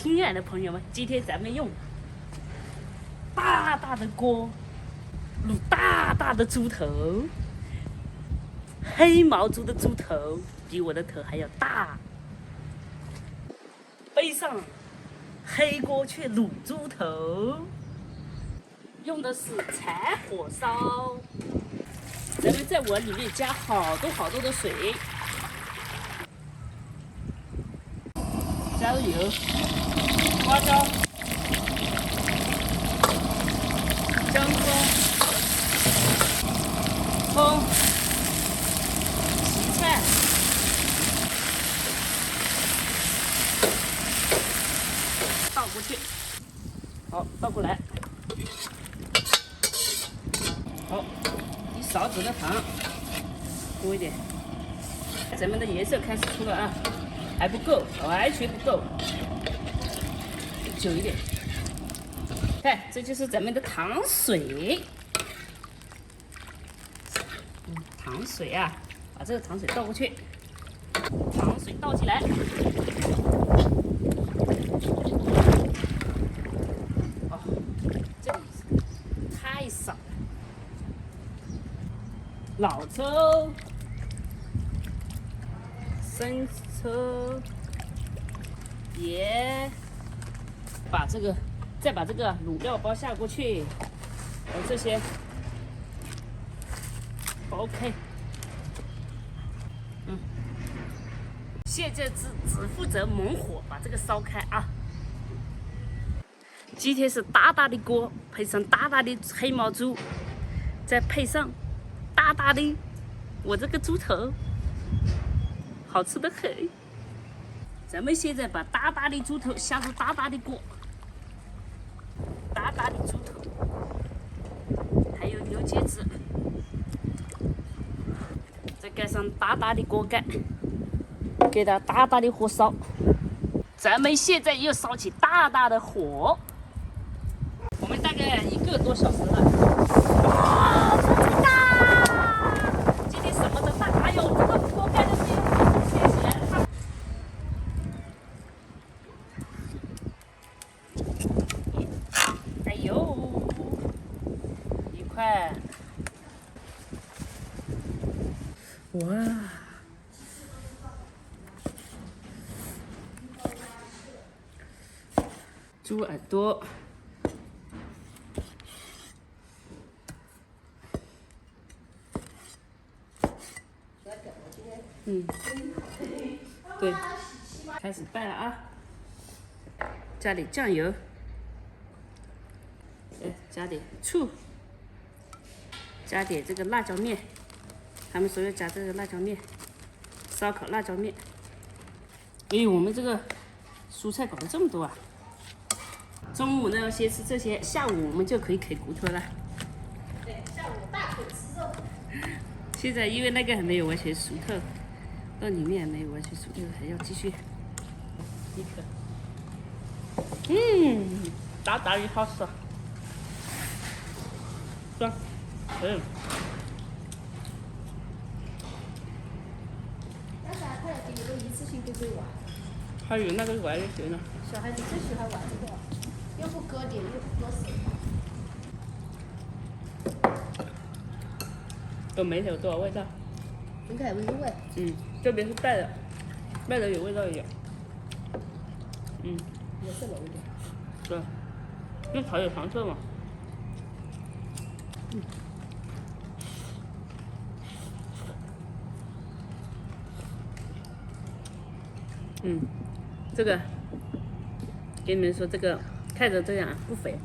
亲爱的朋友们，今天咱们用大大的锅卤大大的猪头，黑毛猪的猪头比我的头还要大，背上黑锅却卤猪头，用的是柴火烧。咱们在碗里面加好多的水，加入油、花椒、姜葱、葱、芹菜，倒过去，好，倒过来，好，一勺子的糖，多一点，咱们的颜色开始出了啊。还不够，完全不够，久一点。看，这就是咱们的糖水。糖水啊，把这个糖水倒过去，糖水倒进来。哦，这里太少了。老抽、生抽、盐，再把这个卤料包下过去，这些包开。现在只负责猛火把这个烧开啊。今天是大大的锅，配上大大的黑毛猪，再配上大大的我这个猪头，好吃的很。咱们现在把大大的猪头下入大大的锅，大大的猪头，还有牛腱子，再盖上大大的锅盖，给它大大的火烧。咱们现在又烧起大大的火，我们大概1个多小时了。哇，真大！今天什么都大，哎呦，这个锅盖的声音切起来了。哎呦，一块！哇！猪耳朵，对，开始拌了啊！加点酱油，加点醋，加点这个辣椒面，他们说要加这个辣椒面，烧烤辣椒面。哎，我们这个蔬菜搞了这么多啊！中午呢先吃这些，下午我们就可以啃骨头了。对，下午大口吃肉。现在因为那个还没有完全熟透，到里面还没有完全熟透，还要继续一颗。大大的好吃，酸，但是他要给一个一次性给喂娃，还有那个玩就行了。小孩子最喜欢玩这个，又不割点，又不割手。都没有多少味道。应该有味味。这边是带的，带的有味道一点。也是浓一点。对，因为草有糖色嘛。这个给你们说，这个看着这样不肥。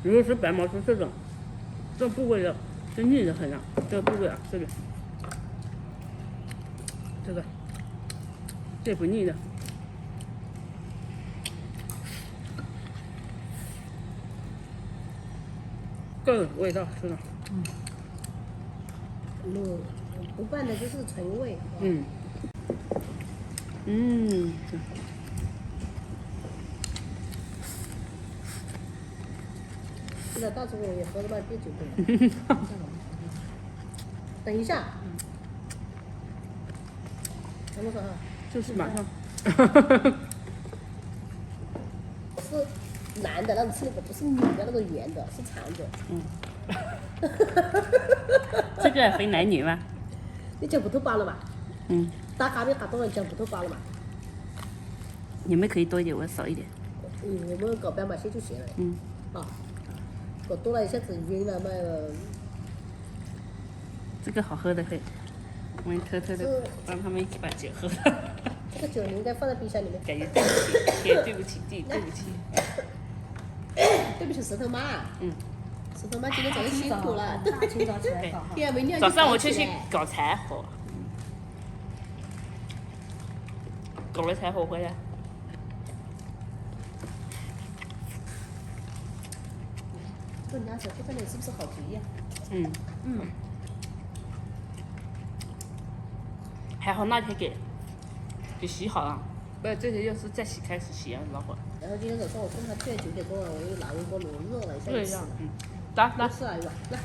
如果是白毛猪这种部位的，是腻的很啊。这个部位啊，这个这不腻的。更有味道，是的。不拌的就是纯味。现在到时候我也喝了半杯酒杯。等一下。怎么说啊？就是马上。是烂的，那种吃那个不是硬的那个圆的，是长的。这个分男女吗？你讲不透饱了嘛？嗯，打咖啡喝多了讲不透饱了嘛？你们可以多一点，我少一点。我们搞半把些就行了。嗯。啊，搞多了一下子晕了嘛。这个好喝的很，我们偷偷的帮他们一起把酒喝了。这个酒你应该放在冰箱里面。感觉对不起，对不起弟，对不起。对不起石头妈。嗯。石头妈今天早上辛苦了。大清早起来搞哈。对呀，明天早上我去搞柴火，搞了柴火回来。这两手放在里是不是好肥呀？嗯。嗯。还好那天给洗好了，不然这些要是再洗开始洗要老火。然后今天早上我送他去9点钟了，我又拿微波炉热了一下就吃了。来。吃了一碗，来。